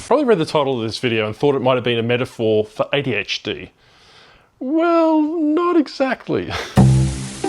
Probably read the title of this video and thought it might have been a metaphor for ADHD. Well, not exactly.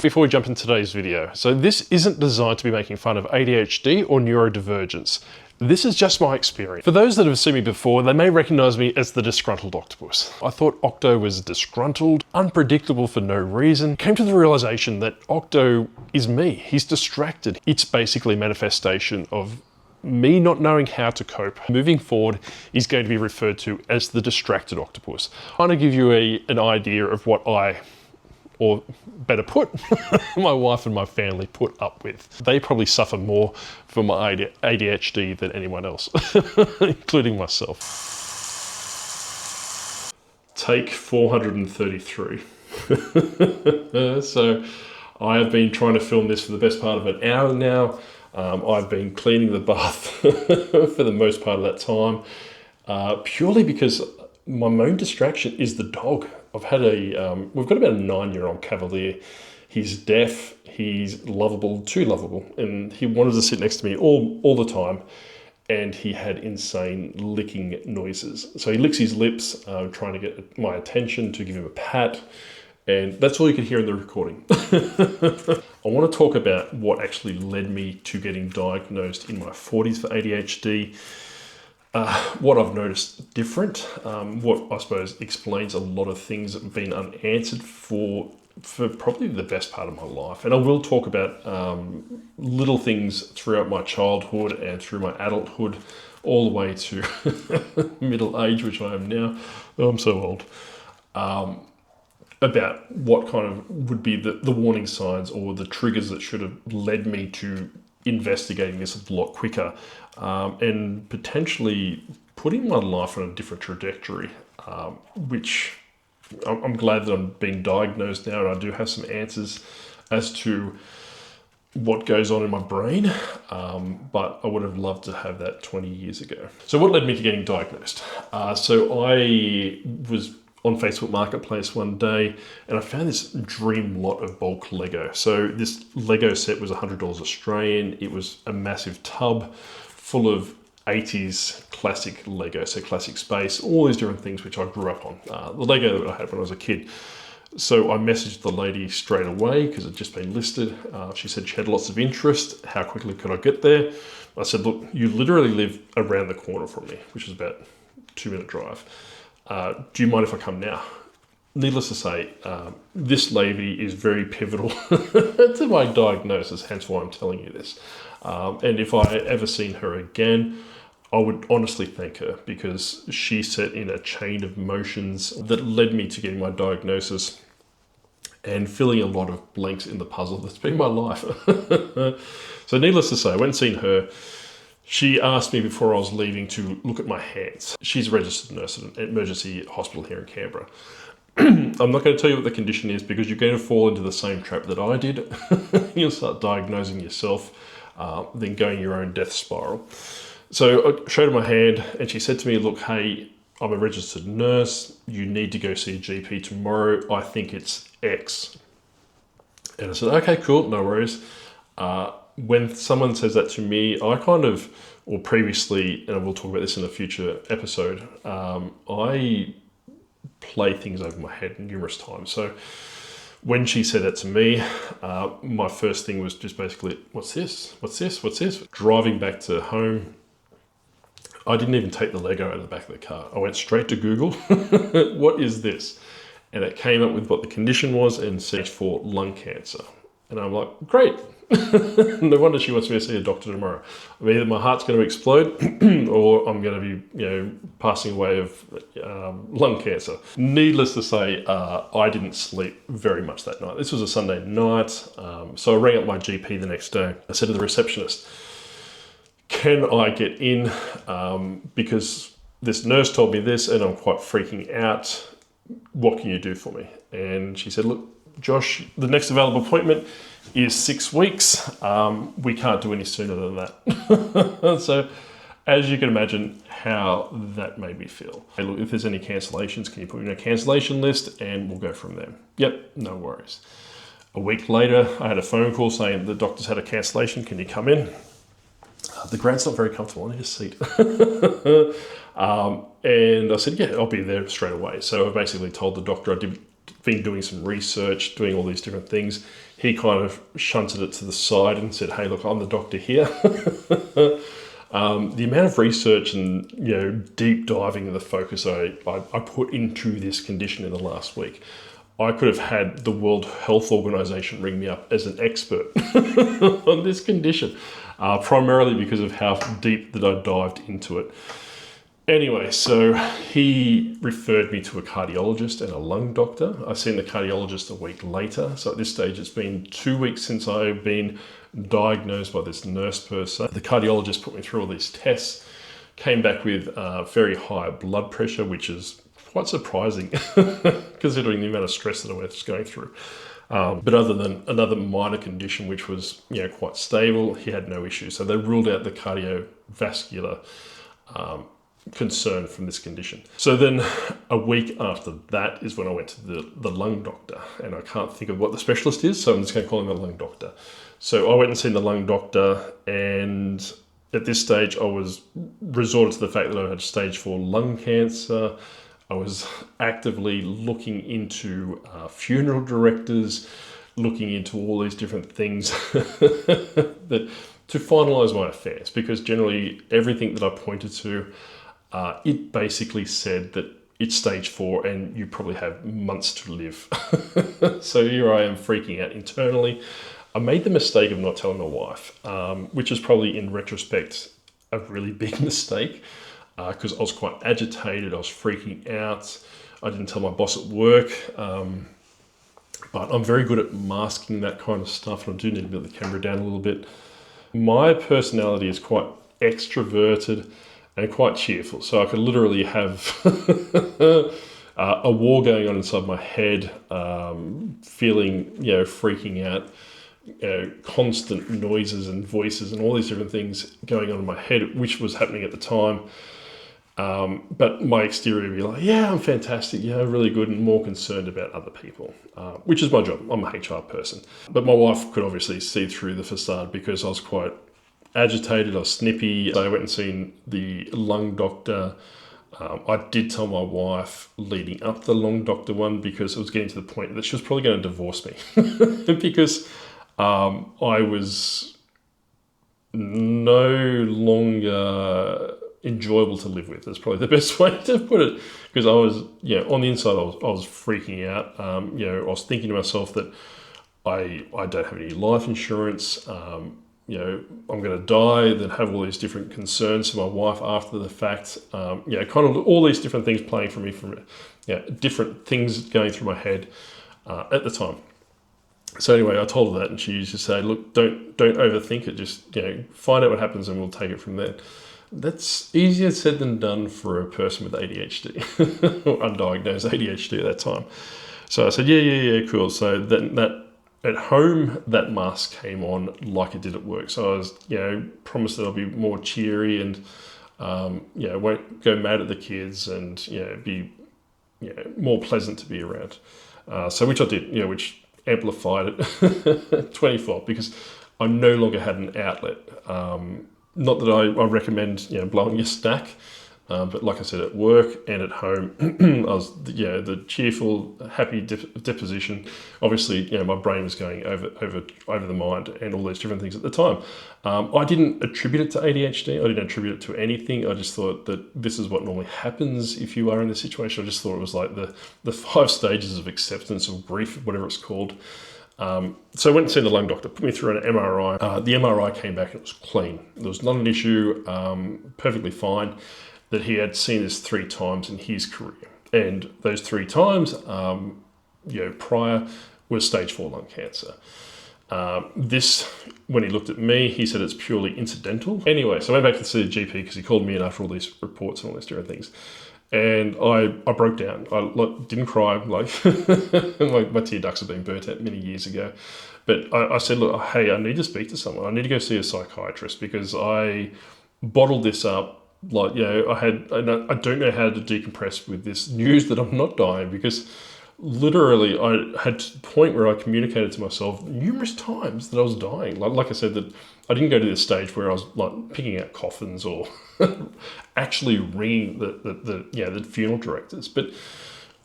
Before we jump into today's video, so this isn't designed to be making fun of ADHD or neurodivergence. This is just my experience. For those that have seen me before, they may recognize me as the disgruntled octopus. I thought Octo was disgruntled, unpredictable for no reason. Came to the realization that Octo is me. He's distracted. It's basically a manifestation of me not knowing how to cope. Moving forward, he's going to be referred to as the distracted octopus. I'm going to give you an idea of what or better put, my wife and my family put up with. They probably suffer more from my ADHD than anyone else, including myself. Take 433. So I have been trying to film this for the best part of an hour now. I've been cleaning the bath for the most part of that time, purely because my main distraction is the dog. I've had we've got about a 9-year-old Cavalier. He's deaf, he's lovable, too lovable, and he wanted to sit next to me all the time, and he had insane licking noises. So he licks his lips, trying to get my attention to give him a pat, and that's all you can hear in the recording. I want to talk about what actually led me to getting diagnosed in my 40s for ADHD. What I've noticed different, what I suppose explains a lot of things that have been unanswered for probably the best part of my life. And I will talk about little things throughout my childhood and through my adulthood, all the way to middle age, which I am now. Oh, I'm so old. About what kind of would be the warning signs or the triggers that should have led me to investigating this a lot quicker, and potentially putting my life on a different trajectory, which I'm glad that I'm being diagnosed now, and I do have some answers as to what goes on in my brain, but I would have loved to have that 20 years ago. So what led me to getting diagnosed? So I was on Facebook Marketplace one day, and I found this dream lot of bulk Lego. So this Lego set was $100 Australian. It was a massive tub full of 80s classic Lego, so classic space, all these different things which I grew up on. The Lego that I had when I was a kid. So I messaged the lady straight away because it had just been listed. She said she had lots of interest. How quickly could I get there? I said, look, you literally live around the corner from me, which is about a 2-minute drive. Do you mind if I come now? Needless to say, this lady is very pivotal to my diagnosis, hence why I'm telling you this. And if I ever seen her again, I would honestly thank her, because she set in a chain of motions that led me to getting my diagnosis and filling a lot of blanks in the puzzle that's been my life. So needless to say, I went and seen her. She asked me before I was leaving to look at my hands. She's a registered nurse at an emergency hospital here in Canberra. I'm not going to tell you what the condition is, because you're going to fall into the same trap that I did. You'll start diagnosing yourself, then going your own death spiral. So I showed her my hand, and she said to me, look, hey, I'm a registered nurse. You need to go see a GP tomorrow. I think it's X. And I said, okay, cool, no worries. When someone says that to me, I or previously, and we'll talk about this in a future episode, I play things over my head numerous times. So when she said that to me, my first thing was just basically, what's this? What's this? What's this? Driving back to home, I didn't even take the Lego out of the back of the car. I went straight to Google, what is this? And it came up with what the condition was and stage 4 lung cancer. And I'm like, great. No wonder she wants me to see a doctor tomorrow. Either my heart's going to explode or I'm going to be, passing away of lung cancer. Needless to say, I didn't sleep very much that night. This was a Sunday night. So I rang up my GP the next day. I said to the receptionist, can I get in? Because this nurse told me this and I'm quite freaking out. What can you do for me? And she said, look, Josh, the next available appointment is 6 weeks. We can't do any sooner than that. So as you can imagine how that made me feel. Hey, look, if there's any cancellations, can you put me on a cancellation list and we'll go from there. Yep, no worries. A week later, I had a phone call saying the doctor's had a cancellation. Can you come in? The grad's not very comfortable. I need a seat. And I said, yeah, I'll be there straight away. So I basically told the doctor I'd been doing some research, doing all these different things. He kind of shunted it to the side and said, hey, look, I'm the doctor here. The amount of research and deep diving in the focus I put into this condition in the last week, I could have had the World Health Organization ring me up as an expert on this condition, primarily because of how deep that I dived into it. Anyway, so he referred me to a cardiologist and a lung doctor. I seen the cardiologist a week later. So at this stage, it's been 2 weeks since I've been diagnosed by this nurse person. The cardiologist put me through all these tests, came back with very high blood pressure, which is quite surprising considering the amount of stress that I was going through. But other than another minor condition, which was quite stable, he had no issues. So they ruled out the cardiovascular concern from this condition. So then a week after that is when I went to the lung doctor, and I can't think of what the specialist is, so I'm just going to call him a lung doctor. So I went and seen the lung doctor, and at this stage I was resorted to the fact that I had stage 4 lung cancer. I was actively looking into funeral directors, looking into all these different things that to finalize my affairs, because generally everything that I pointed to, it basically said that it's stage 4 and you probably have months to live. So here I am freaking out internally. I made the mistake of not telling my wife, which is probably in retrospect a really big mistake, because I was quite agitated. I was freaking out. I didn't tell my boss at work, but I'm very good at masking that kind of stuff, and I do need to build the camera down a little bit. My personality is quite extroverted and quite cheerful, so I could literally have a war going on inside my head, feeling, freaking out, constant noises and voices and all these different things going on in my head, which was happening at the time. But my exterior would be like, yeah, I'm fantastic, really good, and more concerned about other people, which is my job. I'm a HR person. But my wife could obviously see through the facade because I was quite agitated, I was snippy. I went and seen the lung doctor. I did tell my wife leading up the lung doctor one, because it was getting to the point that she was probably going to divorce me because I was no longer enjoyable to live with. That's probably the best way to put it, because I was, on the inside, I was freaking out. I was thinking to myself that I don't have any life insurance. I'm going to die, then have all these different concerns to my wife after the fact. Kind of all these different things playing for me from, different things going through my head at the time. So anyway, I told her that, and she used to say, look, don't overthink it. Just, find out what happens and we'll take it from there. That's easier said than done for a person with ADHD, or undiagnosed ADHD at that time. So I said, yeah, cool. So that at home, that mask came on like it did at work. So I was, promised that I'll be more cheery and, won't go mad at the kids and, be, more pleasant to be around. So which I did, which amplified it 20-fold, because I no longer had an outlet. Not that I recommend, blowing your stack, but like I said, at work and at home, I was, the cheerful, happy disposition. Obviously, my brain was going over the mind and all those different things at the time. I didn't attribute it to ADHD. I didn't attribute it to anything. I just thought that this is what normally happens if you are in this situation. I just thought it was like the 5 stages of acceptance of grief, whatever it's called. So I went and seen the lung doctor, put me through an MRI. The MRI came back and it was clean. There was not an issue, perfectly fine. That he had seen this 3 times in his career. And those 3 times, prior, was stage 4 lung cancer. This, when he looked at me, he said it's purely incidental. Anyway, so I went back to see the GP because he called me in after all these reports and all these different things. And I broke down. I didn't cry, my tear ducts have been burnt out many years ago. But I said, look, hey, I need to speak to someone. I need to go see a psychiatrist because I bottled this up. I don't know how to decompress with this news that I'm not dying, because literally I had to the point where I communicated to myself numerous times that I was dying. Like I said, that I didn't go to this stage where I was like picking out coffins or actually ringing the funeral directors, but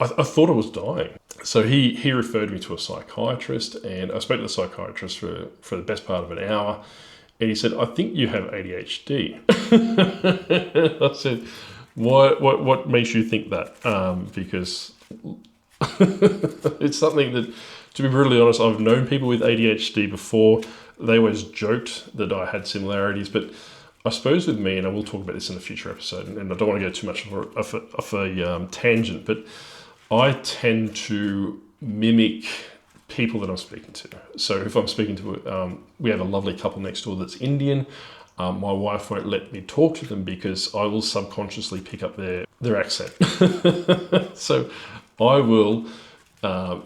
I thought I was dying. So he referred me to a psychiatrist, and I spoke to the psychiatrist for the best part of an hour, and he said, "I think you have ADHD." I said, "What makes you think that?" Because it's something that, to be brutally honest, I've known people with ADHD before. They always joked that I had similarities, but I suppose with me, and I will talk about this in a future episode, and I don't want to go too much of a tangent, but I tend to mimic people that I'm speaking to. So if I'm speaking to, we have a lovely couple next door that's Indian. My wife won't let me talk to them because I will subconsciously pick up their accent. So I will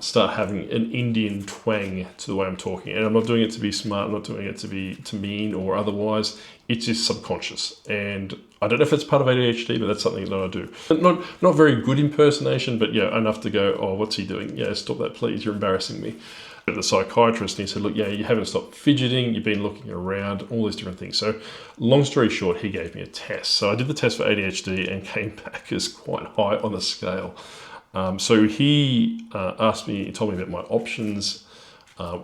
start having an Indian twang to the way I'm talking. And I'm not doing it to be smart, I'm not doing it to mean or otherwise. It's just subconscious. And I don't know if it's part of ADHD, but that's something that I do. Not very good impersonation, but yeah, enough to go, "Oh, what's he doing? Yeah, stop that, please. You're embarrassing me." But the psychiatrist, and he said, "Look, yeah, you haven't stopped fidgeting. You've been looking around, all these different things." So long story short, he gave me a test. So I did the test for ADHD and came back as quite high on the scale. So he he told me about my options,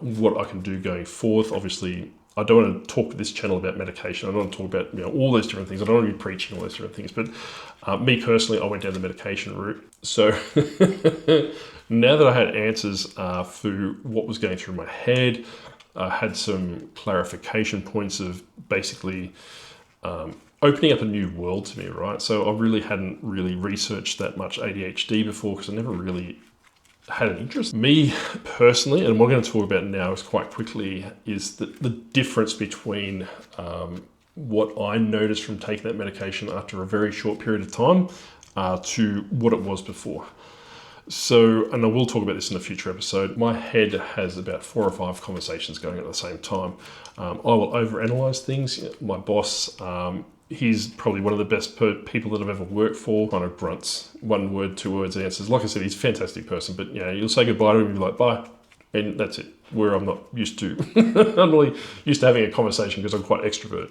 what I can do going forth. Obviously, I don't want to talk to this channel about medication. I don't want to talk about all those different things. I don't want to be preaching all those different things. But me personally, I went down the medication route. So now that I had answers for what was going through my head, I had some clarification points of basically opening up a new world to me, right? So I really hadn't really researched that much ADHD before because I never really had an interest. Me personally, and what I'm going to talk about now is quite quickly, is the difference between what I noticed from taking that medication after a very short period of time to what it was before. So, and I will talk about this in a future episode, my head has about 4 or 5 conversations going on at the same time. I will overanalyze things. My boss, he's probably one of the best people that I've ever worked for. Kind of grunts, 1 word, 2 words answers. Like I said, he's a fantastic person, but you'll say goodbye to him and be like, "Bye." And that's it, where I'm not used to. I'm really used to having a conversation because I'm quite extroverted.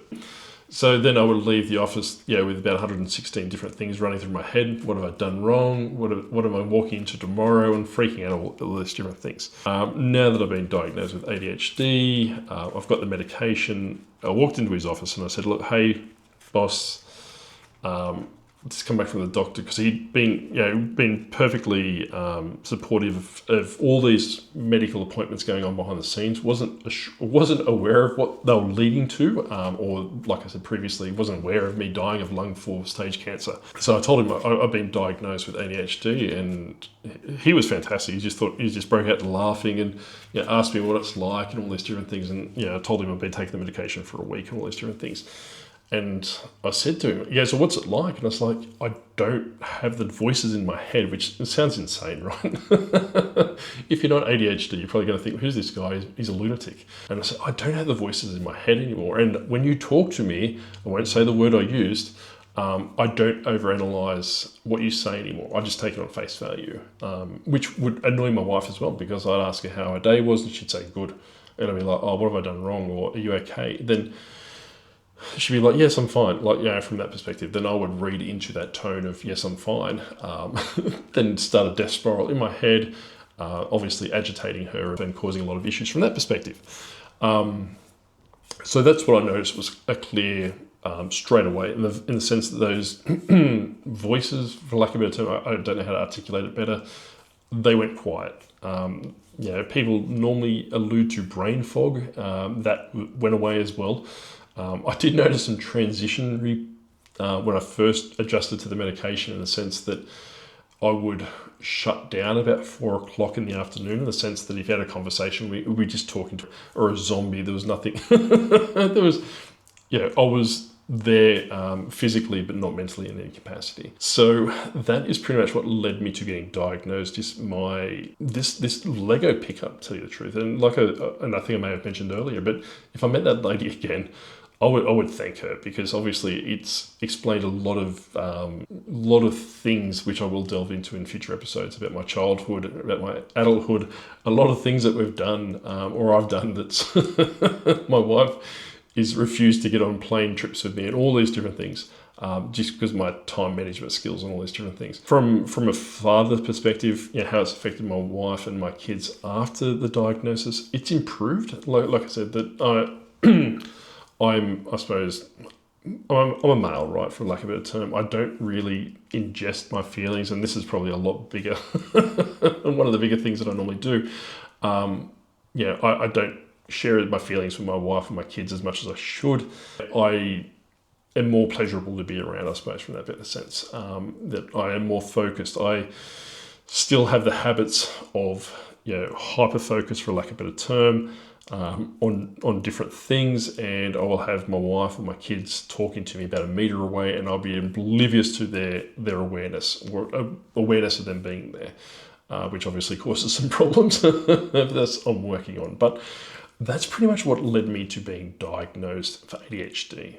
So then I would leave the office, with about 116 different things running through my head. What have I done wrong? What am I walking into tomorrow? And freaking out all these different things. Now that I've been diagnosed with ADHD, I've got the medication. I walked into his office and I said, "Look, hey, boss, just come back from the doctor," because he'd been perfectly supportive of all these medical appointments going on behind the scenes. Wasn't aware of what they were leading to, or like I said previously, wasn't aware of me dying of lung 4-stage cancer. So I told him I've been diagnosed with ADHD, and he was fantastic. He just broke out laughing and asked me what it's like and all these different things. And I told him I've been taking the medication for a week and all these different things. And I said to him, "So what's it like?" And I was like, "I don't have the voices in my head," which sounds insane, right? If you're not ADHD, you're probably going to think, "Who's this guy? He's a lunatic." And I said, "I don't have the voices in my head anymore. And when you talk to me, I won't say the word I used, I don't overanalyze what you say anymore. I just take it on face value," which would annoy my wife as well, because I'd ask her how her day was and she'd say good. And I'd be like, "Oh, what have I done wrong?" Or, "Are you okay?" Then she'd be like, "Yes, I'm fine." From that perspective, then I would read into that tone of "yes, I'm fine." Then start a death spiral in my head, obviously agitating her and causing a lot of issues from that perspective. So that's what I noticed was a clear straight away in the sense that those voices, for lack of a better term, I don't know how to articulate it better, they went quiet. People normally allude to brain fog. That went away as well. I did notice some transitionary when I first adjusted to the medication, in the sense that I would shut down about 4 o'clock in the afternoon, in the sense that if you had a conversation, we were just talking to, or a zombie. There was nothing. I was there physically, but not mentally in any capacity. So that is pretty much what led me to getting diagnosed, is this Lego pickup, to tell you the truth. And and I think I may have mentioned earlier, but if I met that lady again, I would thank her, because obviously it's explained a lot of things which I will delve into in future episodes about my childhood, about my adulthood, a lot of things that we've done or I've done that's my wife is refuse to get on plane trips with me and all these different things. Just because of my time management skills and all these different things. From a father's perspective, how it's affected my wife and my kids after the diagnosis, it's improved. Like I said, that I suppose I'm a male, right, for lack of a better term. I don't really ingest my feelings, and this is probably a lot bigger and one of the bigger things that I normally do. I don't share my feelings with my wife and my kids as much as I should. I am more pleasurable to be around, I suppose, from that better sense. That I am more focused. I still have the habits of hyper focus, for lack of a better term, on different things, and I will have my wife or my kids talking to me about a meter away, and I'll be oblivious to their awareness or awareness of them being there, which obviously causes some problems. That's I'm working on, but that's pretty much what led me to being diagnosed for ADHD.